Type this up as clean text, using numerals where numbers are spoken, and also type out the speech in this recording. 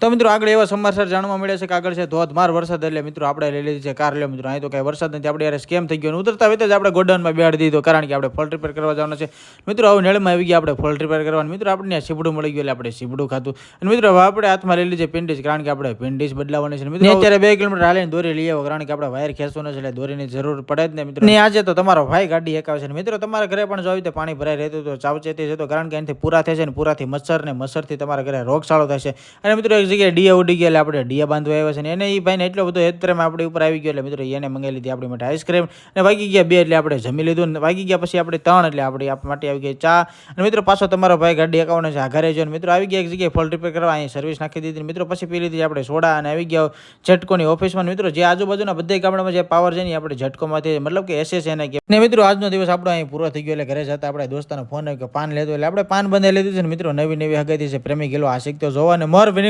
તો મિત્રો આગળ એવા સમાચાર જાણવા મળ્યા છે કે આગળ છે ધોધમાર વરસાદ, એટલે મિત્રો આપણે લઈ લીધી છે કાર. લે મિત્રો અહીં તો કઈ વરસાદ નથી, આપણે યાર સ્કેમ થઈ ગયો. ઉતરતા વેત જ આપણે ગોડાઉનમાં બેહાડી દીધો, કારણ કે આપણે ફોલ્ટ રિપેર કરવા જવાનું છે મિત્રો. હવે નેળમાં આવી ગયા આપણે ફોલ્ટ રિપેર કરવાનું મિત્રો. આપણે સીબડું મળી ગયું એટલે આપણે સીબડું ખાતું. અને મિત્રો હવે આપણે હાથમાં લઈ લીધી પેન્ડિસ, કારણ કે આપણે પેન્ડિસ બદલાવાની છે મિત્રો. અત્યારે 2 કિલોમીટર હાલીને દોરી લઈ આવો, કારણ કે આપણે વાયર ખેંચવાનો છે એટલે દોરીની જરૂર પડે જ ને મિત્રો. ને આજે તો તમારો ભાઈ ગાડી એકાવે છે મિત્રો. તમારા ઘરે પણ જો આવી રીતે પાણી ભરાઈ રહેતું તો સાવચેતી છે, તો કારણ કે એનાથી પૂરા થાય છે ને પૂરાથી મચ્છર ને મચ્છરથી તમારા ઘરે રોગચાળો થાય છે. અને મિત્રો એક જગ્યાએ ડીયા ઉડી ગયા, એટલે આપણે ડીયા બાંધવા આવ્યા છે ને એને એ ભાઈને એટલો બધો હેતરેમાં આપણી ઉપર આવી ગયો, એટલે મિત્રો એને મંગાવી લીધી આપણી માટે આઈસ્ક્રીમ. અને વાગી ગયા 2 એટલે આપણે જમી લીધું, ને વાગી ગયા પછી આપણે 3 એટલે આપણી માટે આવી ગઈ ચા. અને મિત્રો પાછો તમારો ભાઈ ગાડી એકાવવાનો છે આઘારે જો મિત્રો આવી ગયા એક જગ્યાએ ફોલ્ટ રિપેર કરવા, અહીં સર્વિસ નાખી દીધી મિત્રો. પછી પી લીધી આપણે સોડા અને આવી ગયા ઝટકોની ઓફિસમાં મિત્રો. જે આજુબાજુના બધા ગામડામાં જે પાવર છે ને આપણે ઝટકોમાંથી મતલબ કે એસએસ એને કે ને મિત્રો. આજનો દિવસ આપણો અહીં પૂરો થઈ ગયો, એટલે ઘરે જતા આપણે દોસ્તાનો ફોન આવ્યો કે પાન લેતો, એટલે આપણે પાન બંધાઈ લીધું છે ને મિત્રો. નવી હગાઈથી છે પ્રેમી ગયેલો આશિક તો જોવા ને મોર વિનિંગ